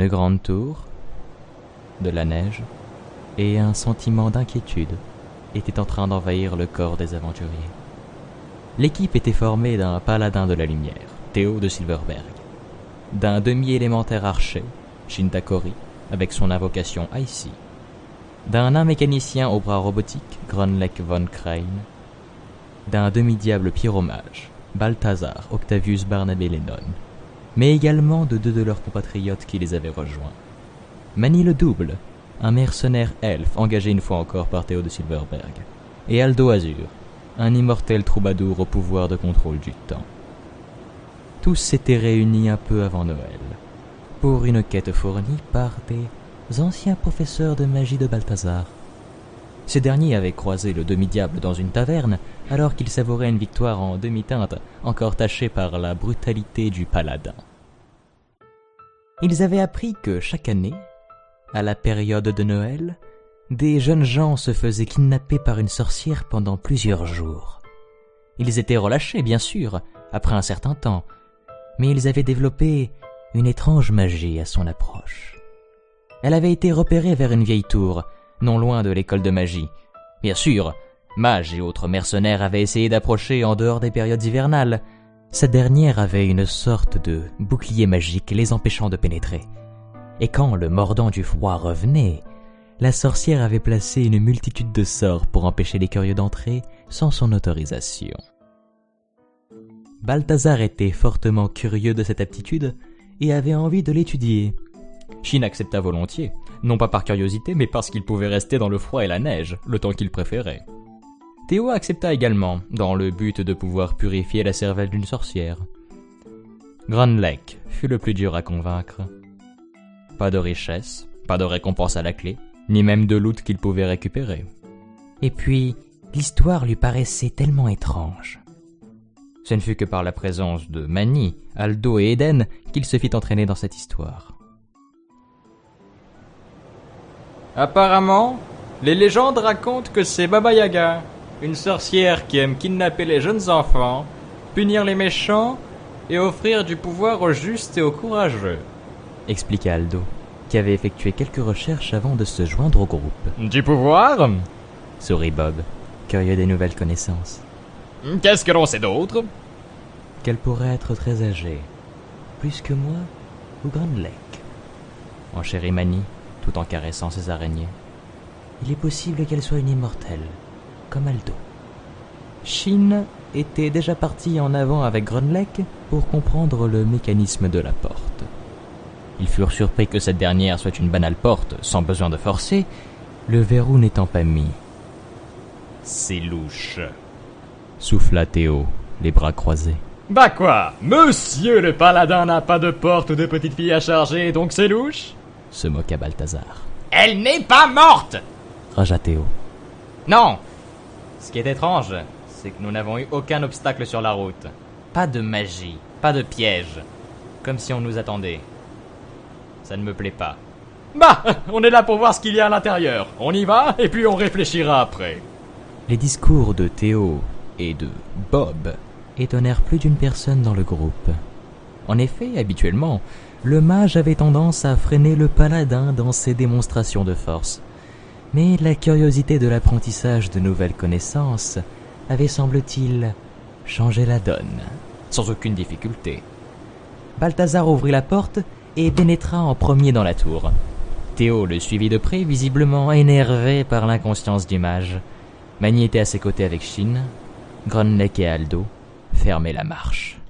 une grande tour, de la neige, et un sentiment d'inquiétude était en train d'envahir le corps des aventuriers. L'équipe était formée d'un paladin de la lumière, Théo de Silverberg, d'un demi-élémentaire archer, Shintakori, avec son invocation Icy, d'un nain mécanicien au bras robotique, Grunleck von Crane, d'un demi-diable pyromage, Balthazar Octavius Barnabé Lennon, mais également de deux de leurs compatriotes qui les avaient rejoints. Mani le Double, un mercenaire elfe engagé une fois encore par Théo de Silverberg, et Aldo Azur, un immortel troubadour au pouvoir de contrôle du temps. Tous s'étaient réunis un peu avant Noël, pour une quête fournie par des anciens professeurs de magie de Balthazar. Ces derniers avaient croisé le demi-diable dans une taverne, alors qu'il savourait une victoire en demi-teinte, encore tachée par la brutalité du paladin. Ils avaient appris que chaque année, à la période de Noël, des jeunes gens se faisaient kidnapper par une sorcière pendant plusieurs jours. Ils étaient relâchés, bien sûr, après un certain temps, mais ils avaient développé une étrange magie à son approche. Elle avait été repérée vers une vieille tour, non loin de l'école de magie. Bien sûr, mages et autres mercenaires avaient essayé d'approcher en dehors des périodes hivernales. Cette dernière avait une sorte de bouclier magique les empêchant de pénétrer. Et quand le mordant du froid revenait, la sorcière avait placé une multitude de sorts pour empêcher les curieux d'entrer sans son autorisation. Balthazar était fortement curieux de cette aptitude et avait envie de l'étudier. Shin accepta volontiers, non pas par curiosité, mais parce qu'il pouvait rester dans le froid et la neige, le temps qu'il préférait. Théo accepta également, dans le but de pouvoir purifier la cervelle d'une sorcière. Grunleck fut le plus dur à convaincre. Pas de richesse, pas de récompense à la clé, ni même de loot qu'il pouvait récupérer. Et puis, l'histoire lui paraissait tellement étrange. Ce ne fut que par la présence de Mani, Aldo et Eden qu'il se fit entraîner dans cette histoire. Apparemment, les légendes racontent que c'est Baba Yaga, une sorcière qui aime kidnapper les jeunes enfants, punir les méchants et offrir du pouvoir aux justes et aux courageux, expliqua Aldo, qui avait effectué quelques recherches avant de se joindre au groupe. Du pouvoir ? Sourit Bob, curieux des nouvelles connaissances. Qu'est-ce que l'on sait d'autre ? Qu'elle pourrait être très âgée, plus que moi ou Grunleck, enchérit Mani, tout en caressant ses araignées. Il est possible qu'elle soit une immortelle, comme Aldo. Shin était déjà parti en avant avec Grunleck pour comprendre le mécanisme de la porte. Ils furent surpris que cette dernière soit une banale porte, sans besoin de forcer, le verrou n'étant pas mis. « C'est louche !» souffla Théo, les bras croisés. « Bah quoi ? Monsieur le paladin n'a pas de porte ou de petite fille à charger, donc c'est louche ?» se moqua Balthazar. « Elle n'est pas morte !» ragea Théo. « Non ! Ce qui est étrange, c'est que nous n'avons eu aucun obstacle sur la route. Pas de magie, pas de piège. Comme si on nous attendait. Ça ne me plaît pas. Bah, on est là pour voir ce qu'il y a à l'intérieur. On y va, et puis on réfléchira après. » Les discours de Théo et de Bob étonnèrent plus d'une personne dans le groupe. En effet, habituellement, le mage avait tendance à freiner le paladin dans ses démonstrations de force. Mais la curiosité de l'apprentissage de nouvelles connaissances avait, semble-t-il, changé la donne, sans aucune difficulté. Balthazar ouvrit la porte et pénétra en premier dans la tour. Théo le suivit de près, visiblement énervé par l'inconscience du mage. Mani était à ses côtés avec Shin. Grunleck et Aldo fermaient la marche.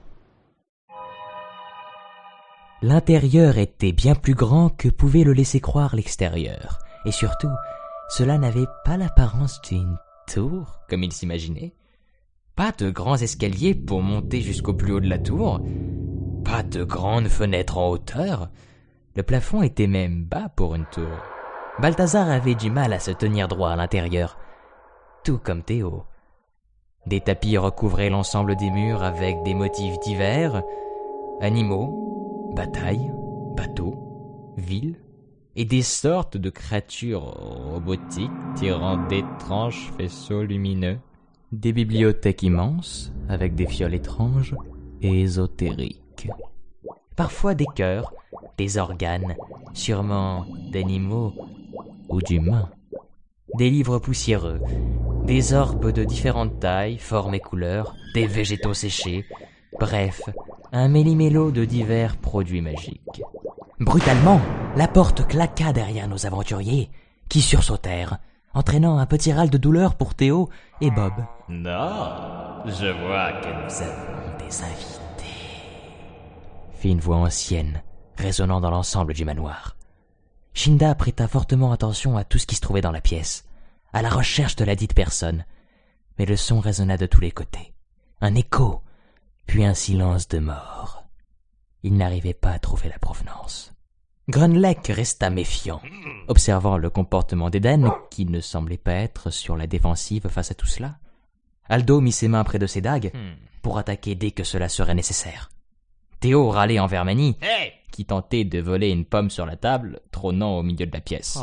L'intérieur était bien plus grand que pouvait le laisser croire l'extérieur. Et surtout, cela n'avait pas l'apparence d'une tour, comme il s'imaginait. Pas de grands escaliers pour monter jusqu'au plus haut de la tour. Pas de grandes fenêtres en hauteur. Le plafond était même bas pour une tour. Balthazar avait du mal à se tenir droit à l'intérieur, tout comme Théo. Des tapis recouvraient l'ensemble des murs avec des motifs divers, animaux, batailles, bateaux, villes, et des sortes de créatures robotiques tirant d'étranges faisceaux lumineux. Des bibliothèques immenses, avec des fioles étranges et ésotériques. Parfois des chœurs, des organes, sûrement d'animaux ou d'humains. Des livres poussiéreux, des orbes de différentes tailles, formes et couleurs, des végétaux séchés, bref, un méli-mélo de divers produits magiques. Brutalement, la porte claqua derrière nos aventuriers, qui sursautèrent, entraînant un petit râle de douleur pour Théo et Bob. Non, je vois que nous avons Des invités, fit une voix ancienne, résonnant dans l'ensemble du manoir. Shinda prêta fortement attention à tout ce qui se trouvait dans la pièce, à la recherche de la dite personne, mais le son résonna de tous les côtés. Un écho, puis un silence de mort. Il n'arrivait pas à trouver la provenance. Grunleck resta méfiant, observant le comportement d'Eden, qui ne semblait pas être sur la défensive face à tout cela. Aldo mit ses mains près de ses dagues pour attaquer dès que cela serait nécessaire. Théo râlait envers Manny, qui tentait de voler une pomme sur la table, trônant au milieu de la pièce.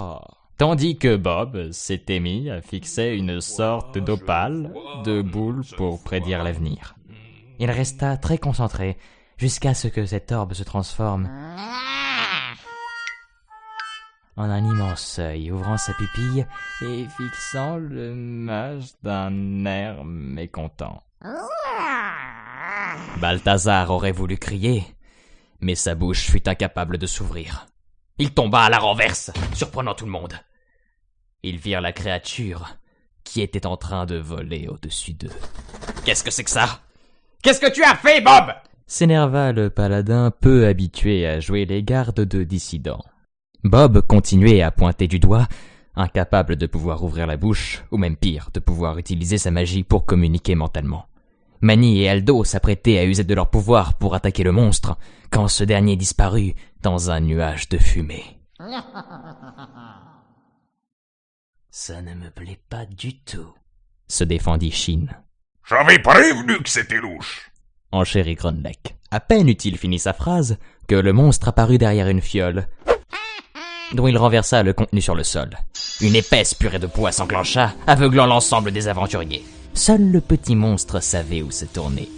Tandis que Bob s'était mis à fixer une sorte d'opale de boule pour prédire l'avenir. Il resta très concentré jusqu'à ce que cet orbe se transforme en un immense œil, ouvrant sa pupille et fixant le mage d'un air mécontent. Balthazar aurait voulu crier, mais sa bouche fut incapable de s'ouvrir. Il tomba à la renverse, surprenant tout le monde. Ils virent la créature qui était en train de voler au-dessus d'eux. « Qu'est-ce que c'est que ça ? Qu'est-ce que tu as fait, Bob ?» s'énerva le paladin peu habitué à jouer les gardes de dissidents. Bob continuait à pointer du doigt, incapable de pouvoir ouvrir la bouche, ou même pire, de pouvoir utiliser sa magie pour communiquer mentalement. Manny et Aldo s'apprêtaient à user de leur pouvoir pour attaquer le monstre, quand ce dernier disparut dans un nuage de fumée. « Ça ne me plaît pas du tout, » se défendit Shin. « J'avais prévenu que c'était louche !» enchérit Grunleck. À peine eut-il fini sa phrase que le monstre apparut derrière une fiole, dont il renversa le contenu sur le sol. Une épaisse purée de poids s'enclencha, aveuglant l'ensemble des aventuriers. Seul le petit monstre savait où se tourner,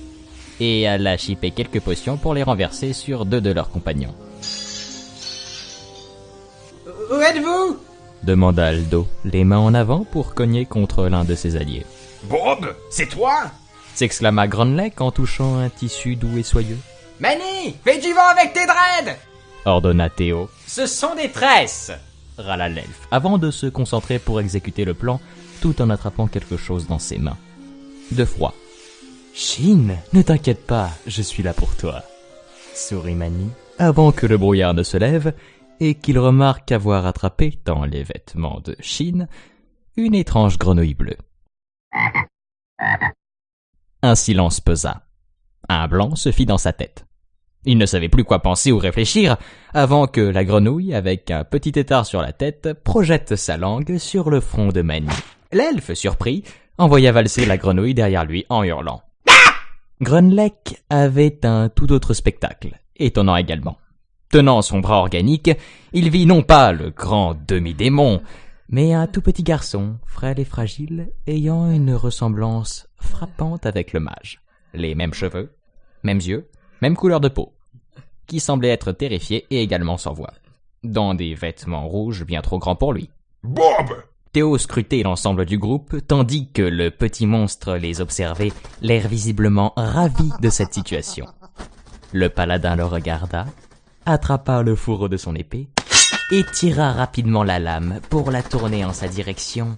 et alla chipper quelques potions pour les renverser sur 2 de leurs compagnons. Où êtes-vous ? Demanda Aldo, les mains en avant pour cogner contre l'un de ses alliés. « Bob, c'est toi ?» s'exclama Grunleck en touchant un tissu doux et soyeux. « Manny, fais du vent avec tes dreads !» ordonna Théo. « Ce sont des tresses !» râla l'elfe, avant de se concentrer pour exécuter le plan, tout en attrapant quelque chose dans ses mains. De froid. « Shin, ne t'inquiète pas, je suis là pour toi !» sourit Manny, avant que le brouillard ne se lève et qu'il remarque avoir attrapé, dans les vêtements de Shin, une étrange grenouille bleue. Un silence pesa. Un blanc se fit dans sa tête. Il ne savait plus quoi penser ou réfléchir avant que la grenouille, avec un petit étard sur la tête, projette sa langue sur le front de Manny. L'elfe, surpris, envoya valser la grenouille derrière lui en hurlant. Grunleck avait un tout autre spectacle, étonnant également. Tenant son bras organique, il vit non pas le grand demi-démon, mais un tout petit garçon, frêle et fragile, ayant une ressemblance frappante avec le mage. Les mêmes cheveux, mêmes yeux, même couleur de peau, qui semblait être terrifié et également sans voix, dans des vêtements rouges bien trop grands pour lui. « Bob !» Théo scrutait l'ensemble du groupe, tandis que le petit monstre les observait, l'air visiblement ravi de cette situation. Le paladin le regarda, attrapa le fourreau de son épée, et tira rapidement la lame pour la tourner en sa direction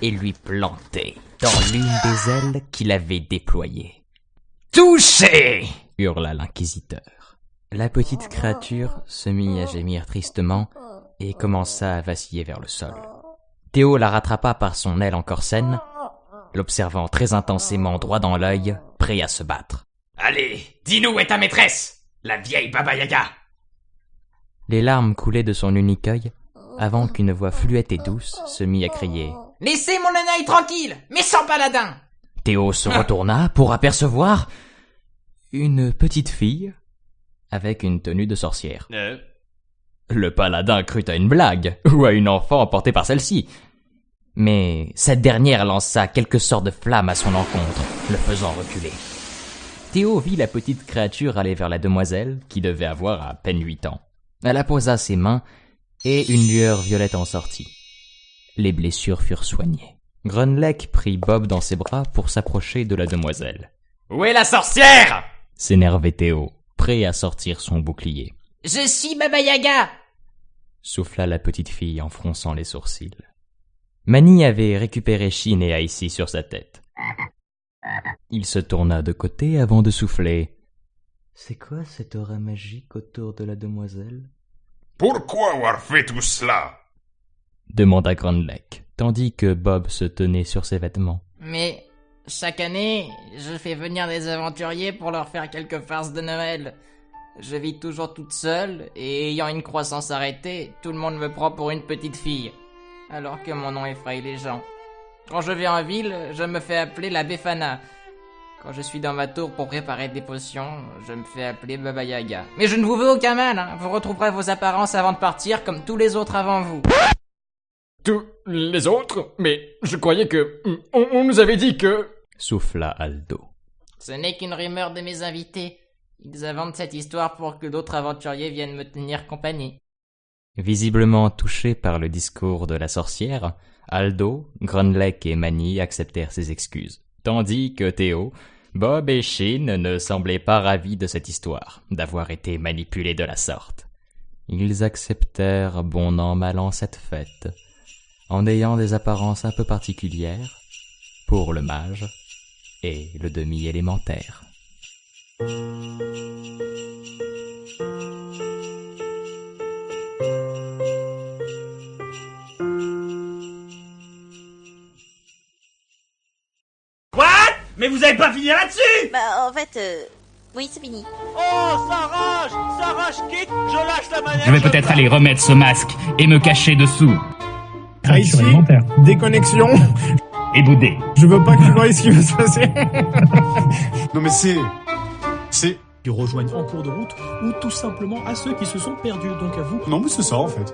et lui planter dans l'une des ailes qu'il avait déployées. « Touché !» hurla l'inquisiteur. La petite créature se mit à gémir tristement et commença à vaciller vers le sol. Théo la rattrapa par son aile encore saine, l'observant très intensément droit dans l'œil, prêt à se battre. « Allez, dis-nous où est ta maîtresse, la vieille Baba Yaga !» Les larmes coulaient de son unique œil, avant qu'une voix fluette et douce se mit à crier « Laissez mon œil tranquille, mais sans paladin !» Théo se retourna pour apercevoir une petite fille avec une tenue de sorcière. Le paladin crut à une blague, ou à une enfant emportée par celle-ci. Mais cette dernière lança quelque sorte de flamme à son encontre, le faisant reculer. Théo vit la petite créature aller vers la demoiselle, qui devait avoir à peine 8 ans. Elle apposa ses mains et une lueur violette en sortit. Les blessures furent soignées. Grunleck prit Bob dans ses bras pour s'approcher de la demoiselle. « Où est la sorcière ?» s'énervait Théo, prêt à sortir son bouclier. « Je suis Baba Yaga !» souffla la petite fille en fronçant les sourcils. Mani avait récupéré Shin et Icy sur sa tête. Il se tourna de côté avant de souffler. « C'est quoi cette aura magique autour de la demoiselle ?» « Pourquoi avoir fait tout cela ?» demanda Grunleck, tandis que Bob se tenait sur ses vêtements. « Mais chaque année, je fais venir des aventuriers pour leur faire quelques farces de Noël. Je vis toujours toute seule, et ayant une croissance arrêtée, tout le monde me prend pour une petite fille, alors que mon nom effraie les gens. Quand je vais en ville, je me fais appeler la Befana. Quand je suis dans ma tour pour préparer des potions, je me fais appeler Baba Yaga. Mais je ne vous veux aucun mal, hein. Vous retrouverez vos apparences avant de partir, comme tous les autres avant vous. » Tous les autres? Mais je croyais que... On nous avait dit que... souffla Aldo. « Ce n'est qu'une rumeur de mes invités. Ils inventent cette histoire pour que d'autres aventuriers viennent me tenir compagnie. » Visiblement touchés par le discours de la sorcière, Aldo, Grunleck et Mani acceptèrent ses excuses, tandis que Théo, Bob et Shin ne semblaient pas ravis de cette histoire, d'avoir été manipulés de la sorte. Ils acceptèrent bon an mal an cette fête, en ayant des apparences un peu particulières pour le mage et le demi-élémentaire. Quoi? Mais vous avez pas fini là-dessus? Bah, en fait, oui, c'est fini. Oh, ça rage, quitte, je lâche la manette. Je vais peut-être aller remettre ce masque et me cacher dessous. Ici, déconnexion. Et bouder. Je veux pas que tu vois ce qui va se passer. Non mais c'est... Qui rejoignent en cours de route ou tout simplement à ceux qui se sont perdus, donc à vous. Non mais c'est ça en fait.